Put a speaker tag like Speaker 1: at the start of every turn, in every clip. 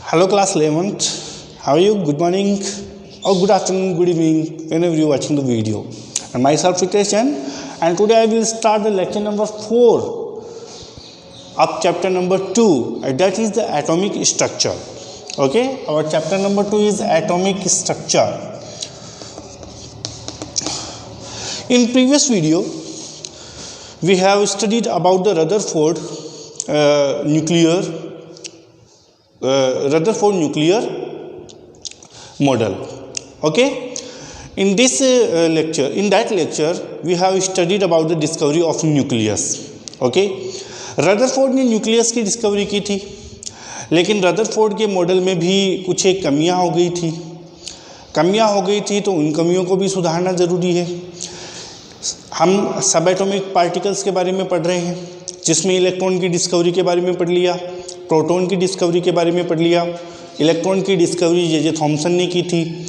Speaker 1: Hello class 11th, how are you? Good morning or good afternoon, good evening, whenever you are watching the video. And myself Ritesh Jain, and today I will start the lecture number 4 of chapter number 2, and that is the atomic structure. Okay, our chapter number 2 is atomic structure. In previous video, we have studied about the Rutherford nuclear model. Okay, in that lecture we have studied about the discovery of nucleus. Okay, Rutherford ने nucleus की discovery की थी, लेकिन Rutherford के model में भी कुछ एक कमियां हो गई थी तो उन कमियों को भी सुधारना ज़रूरी है। हम सब एटॉमिक पार्टिकल्स के बारे में पढ़ रहे हैं, जिसमें इलेक्ट्रॉन की डिस्कवरी के बारे में पढ़ लिया, प्रोटॉन की डिस्कवरी के बारे में पढ़ लिया। इलेक्ट्रॉन की डिस्कवरी जे थॉमसन ने की थी,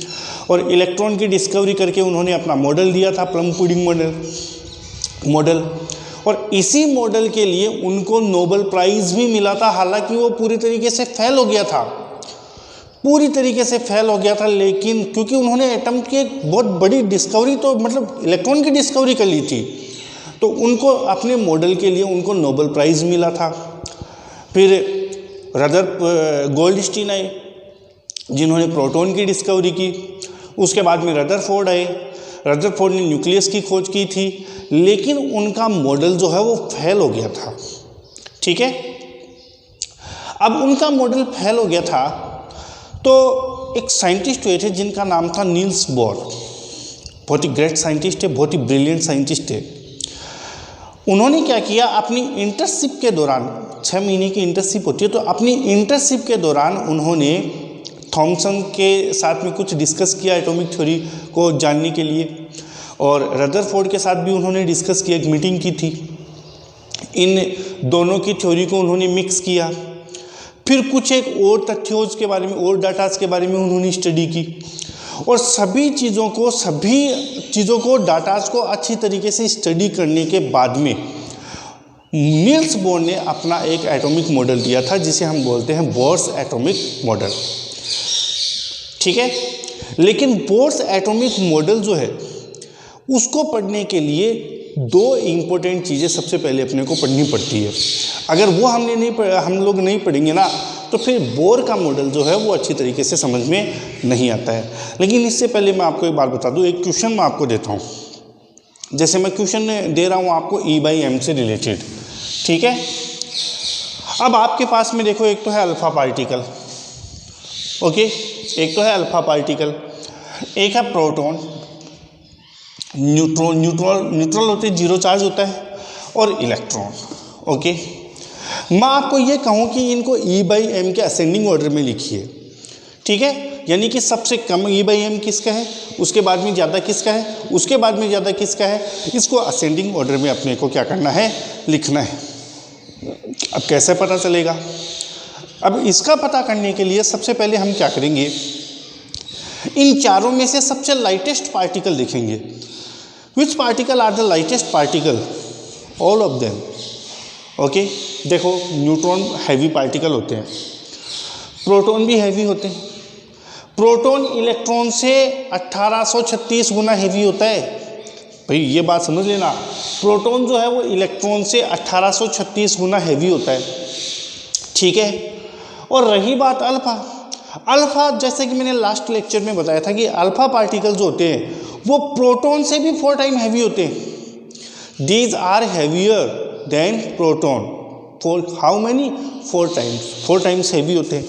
Speaker 1: और इलेक्ट्रॉन की डिस्कवरी करके उन्होंने अपना मॉडल दिया था, प्लम पुडिंग मॉडल। और इसी मॉडल के लिए उनको नोबेल प्राइज़ भी मिला था, हालांकि वो पूरी तरीके से फेल हो गया था, लेकिन क्योंकि उन्होंने एटम की एक बहुत बड़ी डिस्कवरी, तो मतलब इलेक्ट्रॉन की डिस्कवरी कर ली थी, तो उनको अपने मॉडल के लिए उनको नोबेल प्राइज़ मिला था। फिर गोल्डस्टीन आए, जिन्होंने प्रोटॉन की डिस्कवरी की। उसके बाद में रदरफोर्ड आए, रदरफोर्ड ने न्यूक्लियस की खोज की थी, लेकिन उनका मॉडल जो है वो फेल हो गया था। ठीक है, अब उनका मॉडल फेल हो गया था, तो एक साइंटिस्ट हुए थे जिनका नाम था नील्स बोर। बहुत ही ग्रेट साइंटिस्ट है, बहुत ही ब्रिलियंट साइंटिस्ट है। उन्होंने क्या किया, अपनी इंटर्नशिप के दौरान, 6 महीने की इंटर्नशिप होती है, तो अपनी इंटर्नशिप के दौरान उन्होंने थॉमसन के साथ में कुछ डिस्कस किया एटॉमिक थ्योरी को जानने के लिए, और रदरफोर्ड के साथ भी उन्होंने डिस्कस किया, एक मीटिंग की थी। इन दोनों की थ्योरी को उन्होंने मिक्स किया। फिर कुछ एक और तथ्यों के बारे में, और डाटास के बारे में उन्होंने स्टडी की, और सभी चीज़ों को डाटास को अच्छी तरीके से स्टडी करने के बाद में नील्स बोर ने अपना एक एटॉमिक मॉडल दिया था, जिसे हम बोलते हैं बोर्स एटॉमिक मॉडल। ठीक है, लेकिन बोर्स एटॉमिक मॉडल जो है, उसको पढ़ने के लिए 2 इम्पोर्टेंट चीज़ें सबसे पहले अपने को पढ़नी पड़ती है। अगर वो हम लोग नहीं पढ़ेंगे ना, तो फिर बोर का मॉडल जो है वो अच्छी तरीके से समझ में नहीं आता है। लेकिन इससे पहले मैं आपको एक बात बता दूं, एक क्वेश्चन मैं आपको देता हूं। जैसे मैं क्वेश्चन दे रहा हूं आपको E/m से रिलेटेड। ठीक है, अब आपके पास में देखो, एक तो है अल्फा पार्टिकल, ओके, एक तो है अल्फा पार्टिकल, एक है प्रोटॉन, न्यूट्रल होते हैं, 0 चार्ज होता है, और इलेक्ट्रॉन। ओके, मैं आपको ये कहूँ कि इनको E/m के असेंडिंग ऑर्डर में लिखिए। ठीक है, यानी कि सबसे कम E/m किसका है, उसके बाद में ज़्यादा किसका है, उसके बाद में ज़्यादा किसका है, इसको असेंडिंग ऑर्डर में अपने को क्या करना है, लिखना है। अब कैसे पता चलेगा? अब इसका पता करने के लिए सबसे पहले हम क्या करेंगे, इन चारों में से सबसे लाइटेस्ट पार्टिकल देखेंगे। Which particle are the lightest particle? All of them. Okay, देखो, न्यूट्रॉन हैवी पार्टिकल होते हैं, प्रोटॉन भी हैवी होते हैं। प्रोटॉन इलेक्ट्रॉन से 1836 गुना हैवी होता है। भाई ये बात समझ लेना, प्रोटॉन जो है वो इलेक्ट्रॉन से 1836 गुना हैवी होता है। ठीक है, और रही बात अल्फा, जैसे कि मैंने लास्ट लेक्चर में बताया था कि अल्फा पार्टिकल जो होते हैं वो प्रोटॉन से भी 4 टाइम हैवी होते हैं। These are heavier than proton. How many? 4 times heavy होते हैं।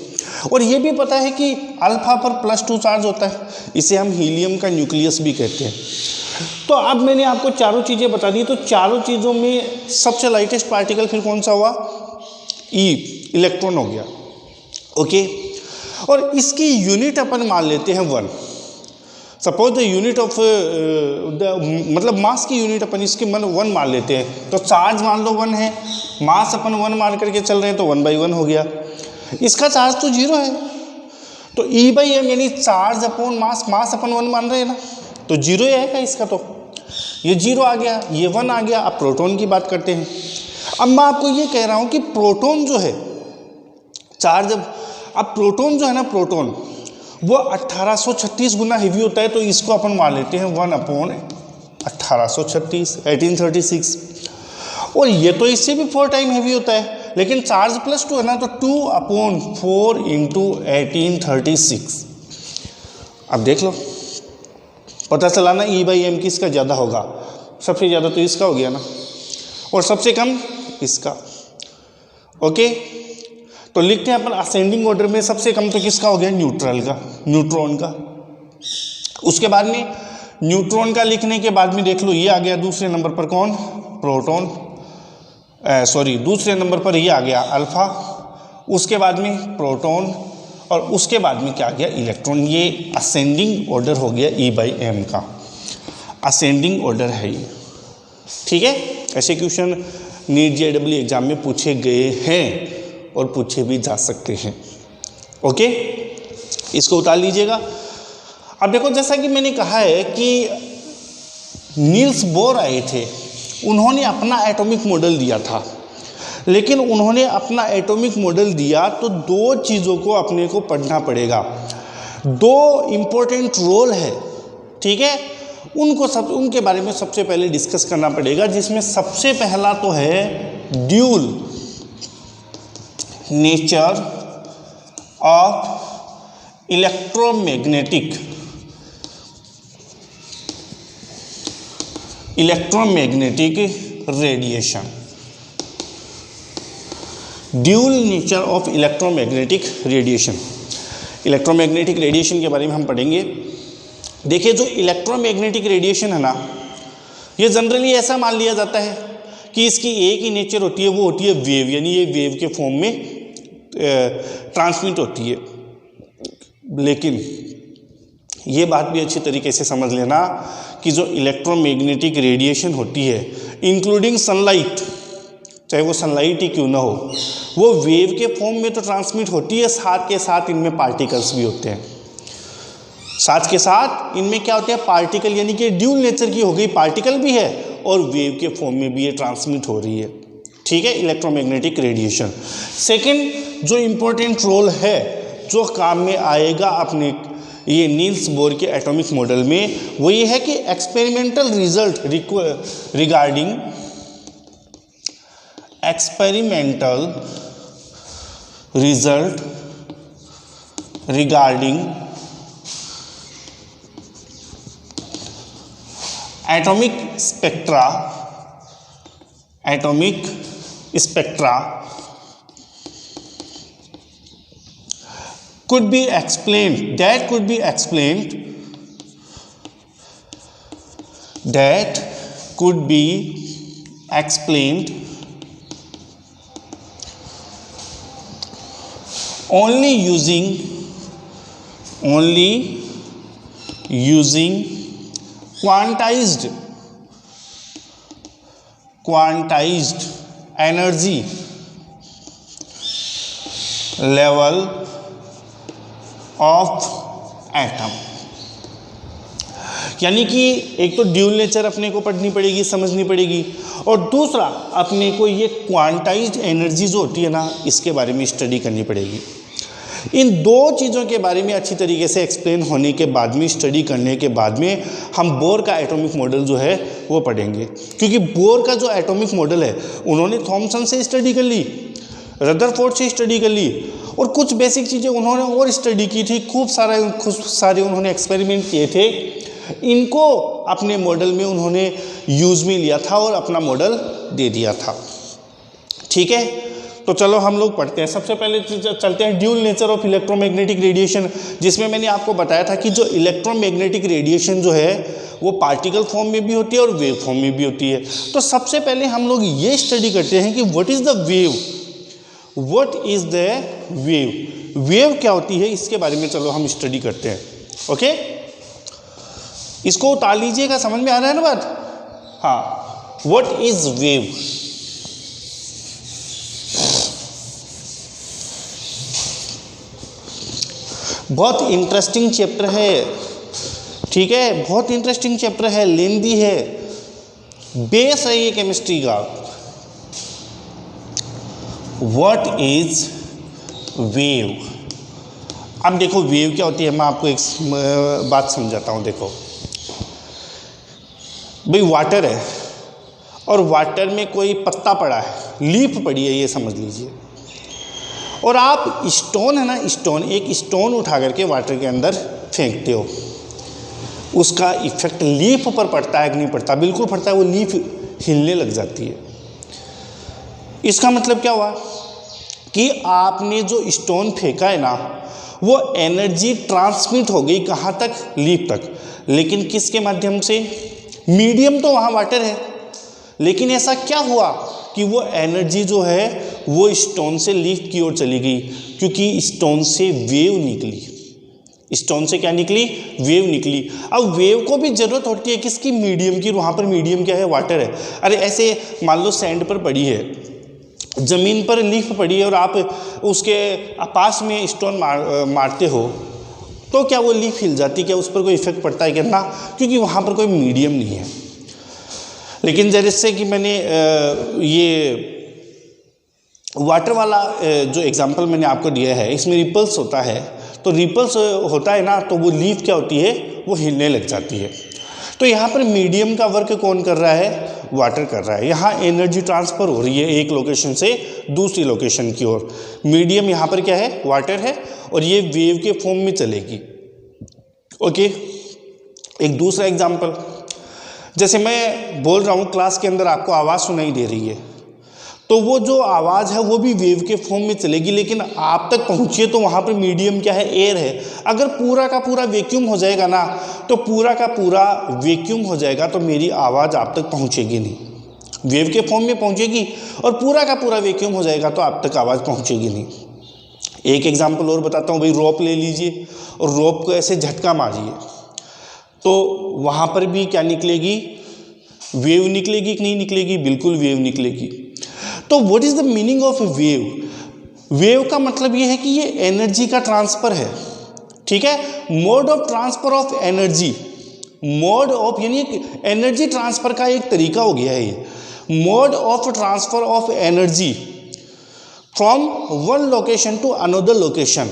Speaker 1: और ये भी पता है कि अल्फा पर +2 चार्ज होता है, इसे हम हीलियम का न्यूक्लियस भी कहते हैं। तो अब मैंने आपको चारों चीज़ें बता दी, तो चारों चीज़ों में सबसे लाइटेस्ट पार्टिकल फिर कौन सा हुआ? इलेक्ट्रॉन हो गया। ओके, और इसकी यूनिट अपन मान लेते हैं 1। सपोज द यूनिट ऑफ मतलब मास की यूनिट अपन इसकी 1 मान लेते हैं, तो चार्ज मान लो 1 है, मास अपन 1 मान करके चल रहे हैं, तो 1/1 हो गया। इसका चार्ज तो 0 है, तो E/m यानी चार्ज अपॉन मास अपन 1 मान रहे हैं ना, तो 0 ही आएगा इसका। तो ये 0 आ गया, ये 1 आ गया। अब प्रोटॉन की बात करते हैं। अब मैं आपको ये कह रहा हूँ कि प्रोटॉन जो है, चार्ज अब प्रोटॉन जो है ना, प्रोटॉन वो 1836 गुना हेवी होता है, तो इसको अपन मान लेते हैं 1/1836 1836। और ये तो इससे भी 4 टाइम हेवी होता है, लेकिन चार्ज +2 है ना, तो 2/4 × 1836। अब देख लो, पता चला ना E/m किसका ज़्यादा होगा, सबसे ज़्यादा तो इसका हो गया ना, और सबसे कम इसका। ओके, तो लिखते हैं अपन असेंडिंग ऑर्डर में सबसे कम तो किसका हो गया, न्यूट्रॉन का। उसके बाद में न्यूट्रॉन का लिखने के बाद में देख लो ये आ गया दूसरे नंबर पर कौन, प्रोटॉन, दूसरे नंबर पर ये आ गया अल्फा, उसके बाद में प्रोटॉन, और उसके बाद में क्या आ गया, इलेक्ट्रॉन। ये असेंडिंग ऑर्डर हो गया E/m का, असेंडिंग ऑर्डर है ये। ठीक है, ऐसे क्वेश्चन नीट JEE एग्जाम में पूछे गए हैं और पूछे भी जा सकते हैं। ओके, इसको उतार लीजिएगा। अब देखो, जैसा कि मैंने कहा है कि नील्स बोर आए थे, उन्होंने अपना एटॉमिक मॉडल दिया था, लेकिन उन्होंने अपना एटॉमिक मॉडल दिया तो 2 चीज़ों को अपने को पढ़ना पड़ेगा। 2 इम्पोर्टेंट रोल है, ठीक है, उनके बारे में सबसे पहले डिस्कस करना पड़ेगा, जिसमें सबसे पहला तो है dual nature of electromagnetic radiation. Dual nature of electromagnetic radiation. Electromagnetic radiation के बारे में हम पढ़ेंगे। देखिए, जो इलेक्ट्रोमैग्नेटिक रेडिएशन है ना, ये जनरली ऐसा मान लिया जाता है कि इसकी एक ही नेचर होती है, वो होती है वेव, यानी ये वेव के फॉर्म में ट्रांसमिट होती है। लेकिन ये बात भी अच्छी तरीके से समझ लेना कि जो इलेक्ट्रोमैग्नेटिक रेडिएशन होती है, इंक्लूडिंग सनलाइट, चाहे वो सनलाइट ही क्यों ना हो, वो वेव के फॉर्म में तो ट्रांसमिट होती है, साथ के साथ इनमें पार्टिकल्स भी होते हैं। साथ के साथ इनमें क्या होते हैं, पार्टिकल, यानी कि ड्यूल नेचर की हो गई, पार्टिकल भी है और वेव के फॉर्म में भी ये ट्रांसमिट हो रही है। ठीक है, इलेक्ट्रोमैग्नेटिक रेडिएशन। सेकेंड जो इम्पोर्टेंट रोल है, जो काम में आएगा अपने ये नील्स बोर के एटॉमिक मॉडल में, वो ये है कि experimental result regarding atomic spectra could be explained only using quantized energy level of atom। यानी कि एक तो ड्यूल नेचर अपने को पढ़नी पड़ेगी, समझनी पड़ेगी, और दूसरा अपने को ये क्वांटाइज्ड एनर्जी जो होती है ना, इसके बारे में स्टडी करनी पड़ेगी। इन 2 चीज़ों के बारे में अच्छी तरीके से एक्सप्लेन होने के बाद में, स्टडी करने के बाद में, हम बोर का एटॉमिक मॉडल जो है वो पढ़ेंगे। क्योंकि बोर का जो एटॉमिक मॉडल है, उन्होंने थॉमसन से स्टडी कर ली, रदरफोर्ड से स्टडी कर ली, और कुछ बेसिक चीज़ें उन्होंने और स्टडी की थी, खूब सारे उन्होंने एक्सपेरिमेंट किए थे। इनको अपने मॉडल में उन्होंने यूज़ में लिया था और अपना मॉडल दे दिया था। ठीक है, तो चलो हम लोग पढ़ते हैं। सबसे पहले चलते हैं dual nature of electromagnetic radiation, जिसमें मैंने आपको बताया था कि जो इलेक्ट्रोमैग्नेटिक रेडिएशन जो है वो पार्टिकल फॉर्म में भी होती है और वेव फॉर्म में भी होती है। तो सबसे पहले हम लोग ये स्टडी करते हैं कि what is the wave, wave क्या होती है, इसके बारे में चलो हम स्टडी करते हैं। ओके, इसको उतार लीजिएगा, समझ में आ रहा है ना बात। हाँ, व्हाट इज वेव। बहुत इंटरेस्टिंग चैप्टर है, ठीक है, बहुत इंटरेस्टिंग चैप्टर है, लेंदी है, बेस है ये केमिस्ट्री का। व्हाट इज वेव, अब देखो वेव क्या होती है, मैं आपको एक बात समझाता हूँ। देखो भाई वाटर है और वाटर में कोई पत्ता पड़ा है, लीफ पड़ी है, ये समझ लीजिए, और आप स्टोन है ना, एक स्टोन उठा करके वाटर के अंदर फेंकते हो, उसका इफेक्ट लीफ पर पड़ता है कि नहीं पड़ता? बिल्कुल पड़ता है, वो लीफ हिलने लग जाती है। इसका मतलब क्या हुआ कि आपने जो स्टोन फेंका है ना, वो एनर्जी ट्रांसमिट हो गई कहाँ तक? लीफ तक। लेकिन किसके माध्यम से? मीडियम तो वहाँ वाटर है, लेकिन ऐसा क्या हुआ कि वो एनर्जी जो है वो स्टोन से लीफ की ओर चली गई, क्योंकि स्टोन से वेव निकली। स्टोन से क्या निकली? वेव निकली। अब वेव को भी जरूरत होती है किसकी? मीडियम की। वहाँ पर मीडियम क्या है? वाटर है। अरे ऐसे मान लो सैंड पर पड़ी है, ज़मीन पर लीफ पड़ी है और आप उसके पास में स्टोन मारते हो, तो क्या वो लीफ हिल जाती है? क्या उस पर कोई इफेक्ट पड़ता है क्या? ना, क्योंकि वहाँ पर कोई मीडियम नहीं है। लेकिन जैसे कि मैंने ये वाटर वाला जो एग्जांपल मैंने आपको दिया है, इसमें रिपल्स होता है, तो रिपल्स होता है ना, तो वो लीफ क्या होती है? वो हिलने लग जाती है। तो यहाँ पर मीडियम का वर्क कौन कर रहा है? वाटर कर रहा है। यहाँ एनर्जी ट्रांसफ़र हो रही है एक लोकेशन से दूसरी लोकेशन की ओर। मीडियम यहाँ पर क्या है? वाटर है, और ये वेव के फॉर्म में चलेगी। ओके, एक दूसरा एग्जांपल, जैसे मैं बोल रहा हूँ क्लास के अंदर, आपको आवाज़ सुनाई दे रही है, तो वो जो आवाज़ है वो भी वेव के फॉर्म में चलेगी, लेकिन आप तक पहुँचिए तो वहाँ पर मीडियम क्या है? एयर है। अगर पूरा का पूरा वैक्यूम हो जाएगा ना, तो पूरा का पूरा वैक्यूम हो जाएगा तो मेरी आवाज़ आप तक पहुँचेगी नहीं, वेव के फॉर्म में पहुँचेगी, और पूरा का पूरा वैक्यूम हो जाएगा तो आप तक आवाज़ पहुँचेगी नहीं। एक एग्जाम्पल और बताता हूँ भाई, रोप ले लीजिए और रोप को ऐसे झटका मारिए, तो वहाँ पर भी क्या निकलेगी? वेव निकलेगी कि नहीं निकलेगी? बिल्कुल वेव निकलेगी। तो what is the meaning of wave? Wave का मतलब ये है कि ये एनर्जी का ट्रांसफर है, ठीक है। Mode of transfer of energy, mode of यानी एनर्जी ट्रांसफर का एक तरीका हो गया है ये। Mode of transfer of energy from one location to another location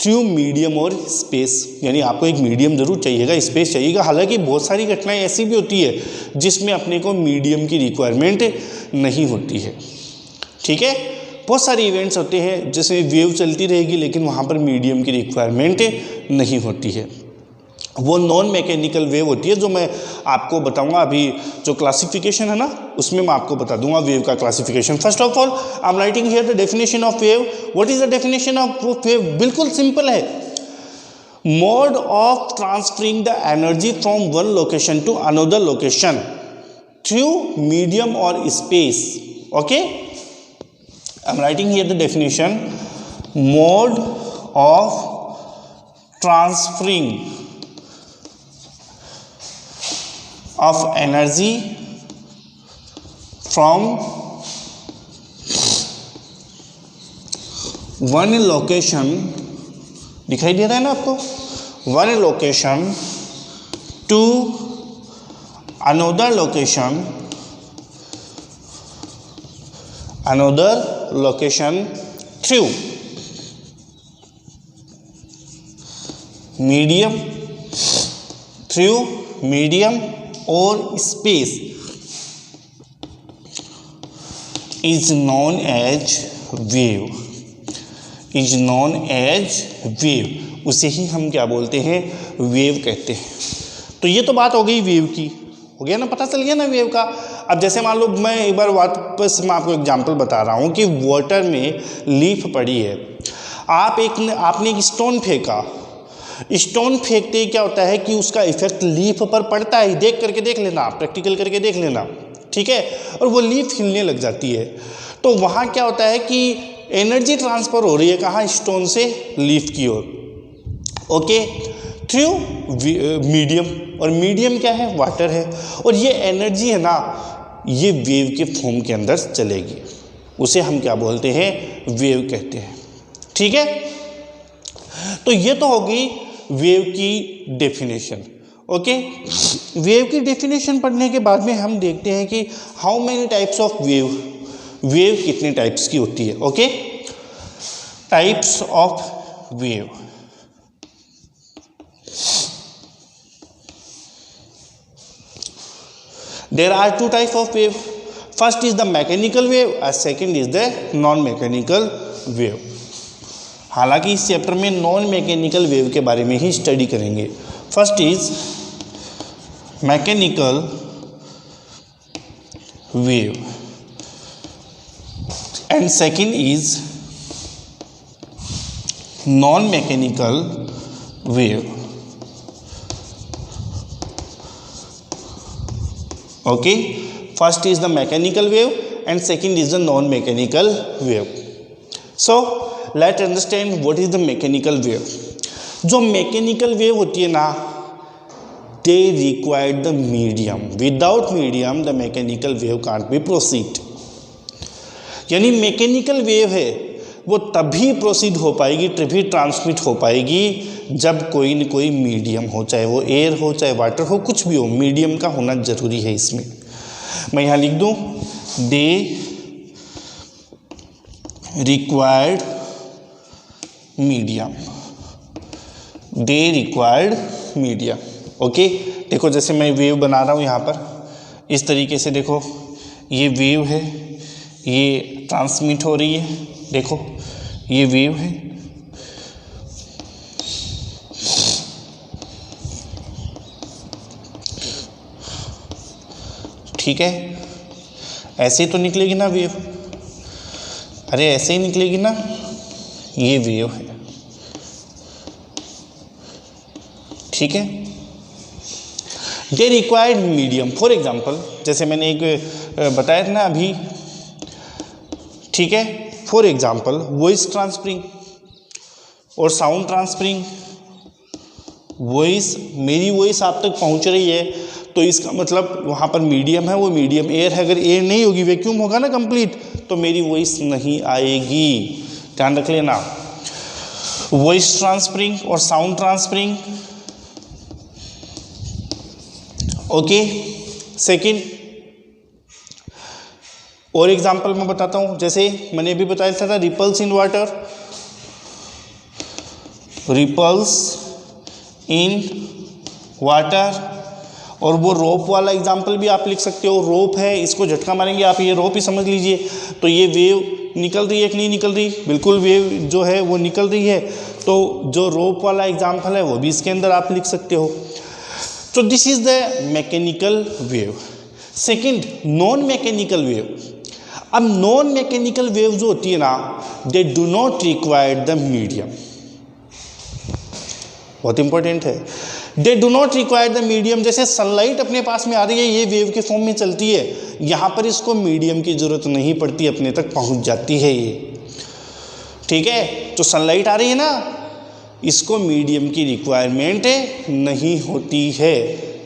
Speaker 1: through medium और स्पेस, यानी आपको एक मीडियम जरूर चाहिएगा, स्पेस चाहिएगा। हालांकि बहुत सारी घटनाएं ऐसी भी होती है जिसमें अपने को मीडियम की रिक्वायरमेंट नहीं होती है, ठीक है। बहुत सारे इवेंट्स होते हैं जिसमें वेव चलती रहेगी लेकिन वहाँ पर मीडियम की रिक्वायरमेंट नहीं होती है, वो नॉन मैकेनिकल वेव होती है, जो मैं आपको बताऊंगा अभी। जो क्लासिफिकेशन है ना, उसमें मैं आपको बता दूंगा वेव का classification. First of all I am writing here the definition of wave. What is the definition of wave? बिल्कुल सिंपल है, mode of transferring the energy from one location to another location through medium और space. Okay, I am writing here the definition: mode of transferring of energy from one location, दिखाई दे रहा है ना आपको, one location to another location, another location through medium, through medium or space is known as wave, is known as wave। उसे ही हम क्या बोलते हैं? वेव कहते हैं। तो ये तो बात हो गई वेव की, हो गया ना, पता चल गया ना वेव का। अब जैसे मान लो मैं एक बार वापस मैं आपको एग्जांपल बता रहा हूँ कि वाटर में लीफ पड़ी है, आपने एक स्टोन फेंका, स्टोन फेंकते ही क्या होता है कि उसका इफेक्ट लीफ पर पड़ता है। देख करके देख लेना, प्रैक्टिकल करके देख लेना, ठीक है। और वो लीफ हिलने लग जाती है, तो वहाँ क्या होता है कि एनर्जी ट्रांसफ़र हो रही है, कहाँ? स्टोन से लीफ की ओर, ओके, थ्रू मीडियम। और मीडियम क्या है? वाटर है। और ये एनर्जी है ना, ये वेव के फॉर्म के अंदर चलेगी, उसे हम क्या बोलते हैं? वेव कहते हैं, ठीक है। तो ये तो होगी वेव की डेफिनेशन, ओके। वेव की डेफिनेशन पढ़ने के बाद में हम देखते हैं कि how many types of wave, wave कितने टाइप्स की होती है, okay. Types of wave, there are two type of wave, first is the mechanical wave and second is the non mechanical wave. हालांकि इस चैप्टर में नॉन मैकेनिकल वेव के बारे में ही स्टडी करेंगे। First is mechanical wave and second is non mechanical wave. Okay, first is the mechanical wave and second is the non-mechanical wave. So let's understand what is the mechanical wave. जो mechanical wave होती है ना, they require the medium. Without medium, the mechanical wave can't be proceed. यानी mechanical wave है वो तभी proceed हो पाएगी, तभी ट्रांसमिट हो पाएगी जब कोई न कोई मीडियम हो, चाहे वो एयर हो चाहे वाटर हो, कुछ भी हो, मीडियम का होना जरूरी है इसमें। मैं यहाँ लिख दूँ they required medium, they required medium. Okay, देखो जैसे मैं वेव बना रहा हूँ यहाँ पर इस तरीके से, देखो ये वेव है, ये ट्रांसमिट हो रही है, देखो ये वेव है, ठीक है, ऐसे ही तो निकलेगी ना वेव, अरे ऐसे ही निकलेगी ना, ये वेव है, ठीक है। They required medium, for example जैसे मैंने एक बताया था ना अभी, ठीक है, फॉर एग्जाम्पल वॉइस ट्रांसफरिंग और साउंड ट्रांसफरिंग। वॉइस, मेरी वॉइस आप तक पहुंच रही है तो इसका मतलब वहाँ पर मीडियम है, वो मीडियम एयर है। अगर एयर नहीं होगी, वैक्यूम होगा ना कंप्लीट, तो मेरी वॉइस नहीं आएगी, ध्यान रख लेना। वॉइस ट्रांसफरिंग और साउंड ट्रांसफरिंग। ओके, सेकंड और एग्जांपल मैं बताता हूँ, जैसे मैंने अभी बताया था ripples in water, ripples in water. और वो रोप वाला एग्जांपल भी आप लिख सकते हो, रोप है, इसको झटका मारेंगे आप, ये रोप ही समझ लीजिए, तो ये वेव निकल रही है कि नहीं निकल रही, बिल्कुल वेव जो है वो निकल रही है, तो जो रोप वाला एग्जांपल है वो भी इसके अंदर आप लिख सकते हो। तो this is the mechanical wave. Second, non mechanical wave. अब नॉन मैकेनिकल वेव जो होती है ना, they do not require the medium, बहुत इंपॉर्टेंट है, they do not require the medium. जैसे सनलाइट अपने पास में आ रही है, ये वेव के फॉर्म में चलती है, यहाँ पर इसको मीडियम की जरूरत नहीं पड़ती, अपने तक पहुँच जाती है ये, ठीक है। तो सनलाइट आ रही है ना, इसको मीडियम की रिक्वायरमेंट नहीं होती है,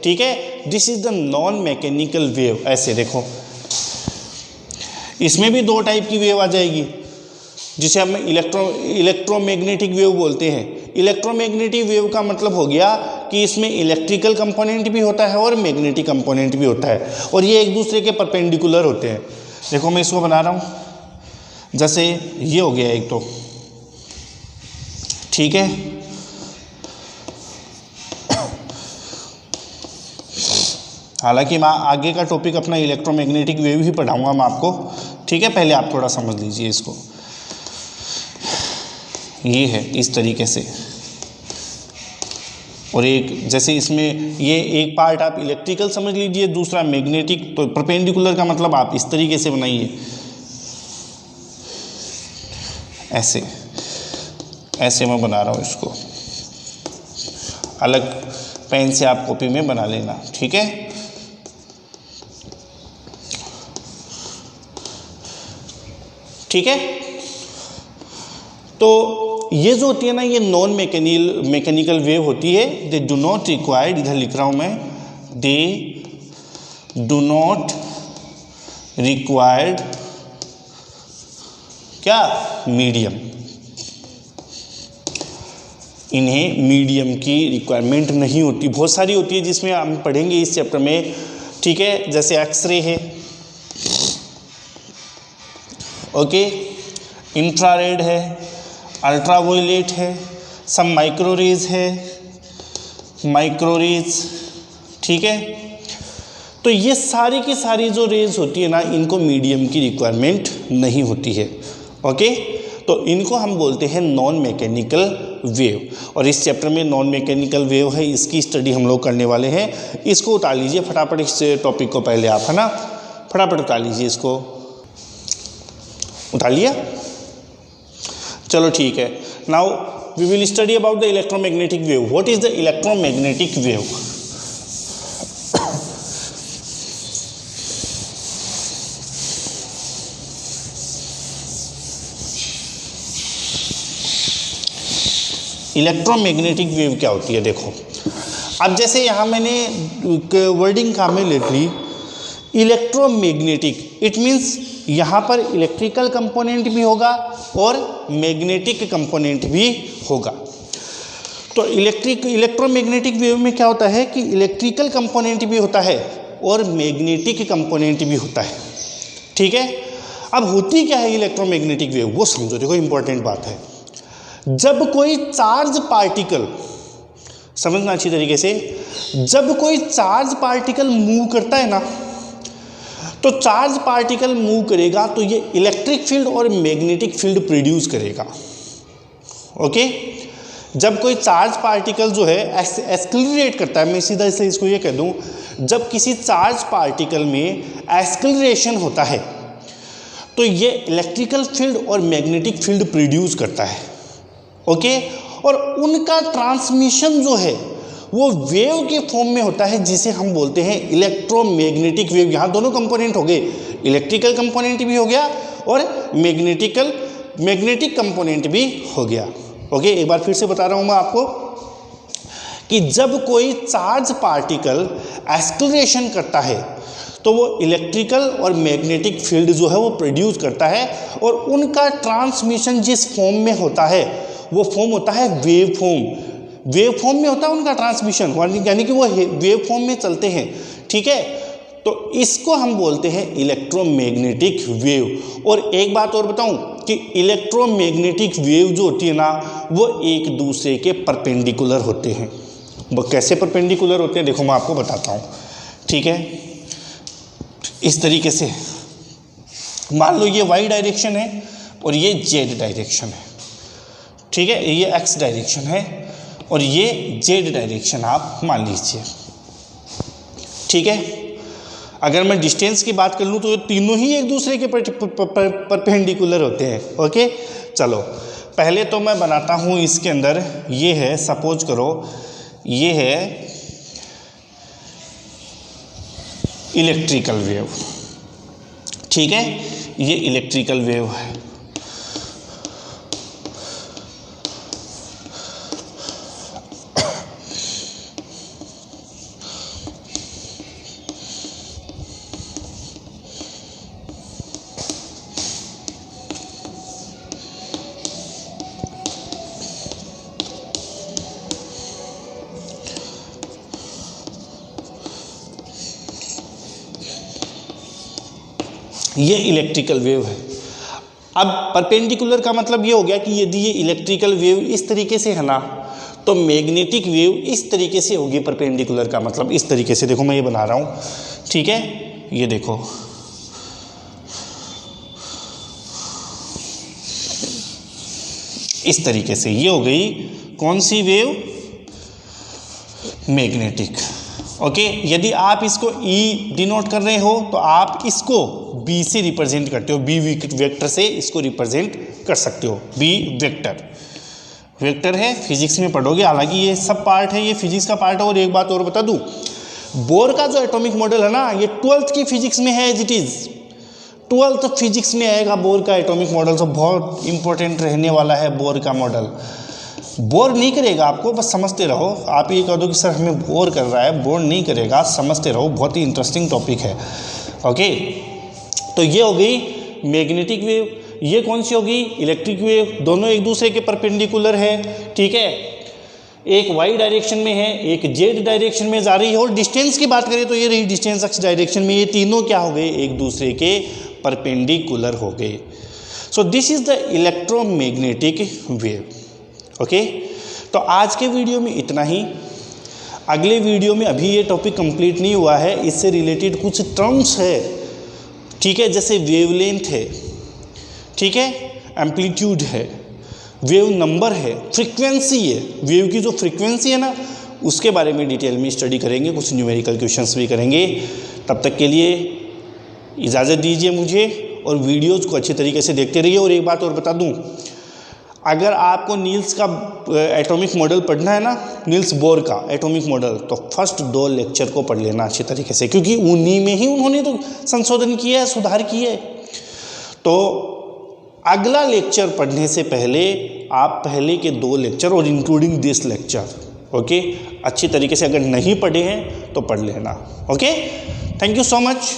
Speaker 1: ठीक है। This is the non mechanical wave. ऐसे देखो, इसमें भी दो टाइप की वेव आ जाएगी, जिसे हम इलेक्ट्रोमैग्नेटिक वेव बोलते हैं। इलेक्ट्रोमैग्नेटिक वेव का मतलब हो गया कि इसमें इलेक्ट्रिकल कंपोनेंट भी होता है और मैग्नेटिक कंपोनेंट भी होता है, और ये एक दूसरे के परपेंडिकुलर होते हैं। देखो मैं इसको बना रहा हूँ, जैसे ये हो गया एक, तो ठीक है, हालांकि मैं आगे का टॉपिक अपना इलेक्ट्रोमैग्नेटिक वेव ही पढ़ाऊंगा मैं आपको, ठीक है। पहले आप थोड़ा समझ लीजिए इसको। ये है इस तरीके से, और एक जैसे इसमें ये एक पार्ट आप इलेक्ट्रिकल समझ लीजिए, दूसरा मैग्नेटिक। तो परपेंडिकुलर का मतलब आप इस तरीके से बनाइए, ऐसे ऐसे मैं बना रहा हूँ इसको, अलग पेन से आप कॉपी में बना लेना, ठीक है। ठीक है, तो ये जो होती है ना, ये नॉन मैकेनिकल वेव होती है। दे डू नॉट रिक्वायर्ड, इधर लिख रहा हूं मैं, दे डू नॉट रिक्वायर्ड क्या, मीडियम। इन्हें मीडियम की रिक्वायरमेंट नहीं होती, बहुत सारी होती है जिसमें हम पढ़ेंगे इस चैप्टर में, ठीक है। जैसे एक्सरे है, ओके, इंफ्रारेड है, अल्ट्रावायलेट है, सब माइक्रोरेज है, माइक्रोरेज, ठीक है। तो ये सारी की सारी जो रेज होती है ना, इनको मीडियम की रिक्वायरमेंट नहीं होती है। ओके, तो इनको हम बोलते हैं नॉन मैकेनिकल वेव। और इस चैप्टर में नॉन मैकेनिकल वेव है, इसकी स्टडी हम लोग करने वाले हैं। इसको उतार लीजिए फटाफट, इस टॉपिक को पहले आप, है ना, फटाफट उतार लीजिए, इसको उतार लिया। चलो ठीक है, now we will study about the electromagnetic wave. What is the electromagnetic wave? Electromagnetic wave क्या होती है? देखो, अब जैसे यहाँ मैंने वर्डिंग काम में ले ली इलेक्ट्रोमैग्नेटिक, इट मीन्स यहाँ पर इलेक्ट्रिकल कंपोनेंट भी होगा और मैग्नेटिक कंपोनेंट भी होगा। तो इलेक्ट्रोमैग्नेटिक वेव में क्या होता है कि इलेक्ट्रिकल कंपोनेंट भी होता है और मैग्नेटिक कंपोनेंट भी होता है। ठीक है, अब होती क्या है इलेक्ट्रोमैग्नेटिक वेव, वो समझो। देखो इंपॉर्टेंट बात है, जब कोई चार्ज पार्टिकल, समझना अच्छी तरीके से, जब कोई चार्ज पार्टिकल मूव करता है ना, तो चार्ज पार्टिकल मूव करेगा तो ये इलेक्ट्रिक फील्ड और मैग्नेटिक फील्ड प्रोड्यूस करेगा। ओके, जब कोई चार्ज पार्टिकल जो है एक्सेलरेट करता है, मैं सीधा से इसको ये कह दूं, जब किसी चार्ज पार्टिकल में एक्सेलरेशन होता है तो ये इलेक्ट्रिकल फील्ड और मैग्नेटिक फील्ड प्रोड्यूस करता है। ओके, और उनका ट्रांसमिशन जो है वो वेव के फॉर्म में होता है, जिसे हम बोलते हैं इलेक्ट्रोमैग्नेटिक वेव। यहाँ दोनों कंपोनेंट हो गए, इलेक्ट्रिकल कंपोनेंट भी हो गया और मैग्नेटिक कंपोनेंट भी हो गया। ओके, एक बार फिर से बता रहा हूँ मैं आपको कि जब कोई चार्ज पार्टिकल एक्सेलरेशन करता है तो वो इलेक्ट्रिकल और मैग्नेटिक फील्ड जो है वो प्रोड्यूस करता है, और उनका ट्रांसमिशन जिस फॉर्म में होता है वो फॉर्म होता है वेव फॉर्म। वेव फॉर्म में होता है उनका ट्रांसमिशन, यानी कि वो वेव फॉर्म में चलते हैं। ठीक है, तो इसको हम बोलते हैं इलेक्ट्रोमैग्नेटिक वेव। और एक बात और बताऊं कि इलेक्ट्रोमैग्नेटिक वेव जो होती है ना, वो एक दूसरे के परपेंडिकुलर होते हैं। वो कैसे परपेंडिकुलर होते हैं, देखो मैं आपको बताता हूँ। ठीक है, इस तरीके से मान लो ये वाई डायरेक्शन है और ये जेड डायरेक्शन है। ठीक है, ये एक्स डायरेक्शन है और ये जेड डायरेक्शन आप मान लीजिए। ठीक है, अगर मैं डिस्टेंस की बात कर लूँ तो ये तीनों ही एक दूसरे के परपेंडिकुलर होते हैं। ओके, चलो पहले तो मैं बनाता हूँ इसके अंदर, ये है, सपोज करो ये है इलेक्ट्रिकल वेव। ठीक है, ये इलेक्ट्रिकल वेव है। ये इलेक्ट्रिकल वेव है। अब परपेंडिकुलर का मतलब ये हो गया कि यदि ये इलेक्ट्रिकल वेव इस तरीके से है ना, तो मैग्नेटिक वेव इस तरीके से होगी। परपेंडिकुलर का मतलब इस तरीके से, देखो मैं ये बना रहा हूँ। ठीक है, ये देखो, इस तरीके से ये हो गई कौन सी वेव, मैग्नेटिक। ओके, यदि आप इसको E डिनोट कर रहे हो तो आप इसको B से रिप्रेजेंट करते हो, B वेक्टर से इसको रिप्रेजेंट कर सकते हो। B वेक्टर है, फिजिक्स में पढ़ोगे, हालांकि ये सब पार्ट है, ये फिजिक्स का पार्ट है। और एक बात और बता दूं, बोर का जो एटॉमिक मॉडल है ना, ये 12th की फिजिक्स में है, as it is 12th physics में आएगा बोर का एटॉमिक मॉडल। तो बहुत इंपॉर्टेंट रहने वाला है बोर का मॉडल। बोर नहीं करेगा आपको, बस समझते रहो। आप ये कह दो कि सर हमें बोर कर रहा है, बोर नहीं करेगा, समझते रहो, बहुत ही इंटरेस्टिंग टॉपिक है। ओके, तो ये हो गई मैग्नेटिक वेव। ये कौन सी होगी, इलेक्ट्रिक वेव। दोनों एक दूसरे के परपेंडिकुलर है। ठीक है, एक वाई डायरेक्शन में है, एक जेड डायरेक्शन में जा रही है। और डिस्टेंस की बात करें तो ये रही डिस्टेंस एक्स डायरेक्शन में। ये तीनों क्या हो गए, एक दूसरे के परपेंडिकुलर हो गए। So this is the electromagnetic wave. Okay, तो आज के वीडियो में इतना ही। अगले वीडियो में, अभी ये टॉपिक कंप्लीट नहीं हुआ है, इससे रिलेटेड कुछ टर्म्स है, ठीक है, जैसे वेवलेंथ है, ठीक है, एम्पलीट्यूड है, वेव नंबर है, फ्रीक्वेंसी है, वेव की जो फ्रीक्वेंसी है ना उसके बारे में डिटेल में स्टडी करेंगे, कुछ न्यूमेरिकल क्वेश्चंस भी करेंगे। तब तक के लिए इजाज़त दीजिए मुझे और वीडियोज़ को अच्छी तरीके से देखते रहिए। और एक बात और बता दूं, अगर आपको नील्स का एटॉमिक मॉडल पढ़ना है ना, नील्स बोर का एटॉमिक मॉडल, तो फर्स्ट 2 लेक्चर को पढ़ लेना अच्छी तरीके से, क्योंकि उन्हीं में ही उन्होंने तो संशोधन किया है, सुधार किया है। तो अगला लेक्चर पढ़ने से पहले आप पहले के 2 लेक्चर और इंक्लूडिंग दिस लेक्चर, ओके, अच्छी तरीके से अगर नहीं पढ़े हैं तो पढ़ लेना। Okay, thank you so much.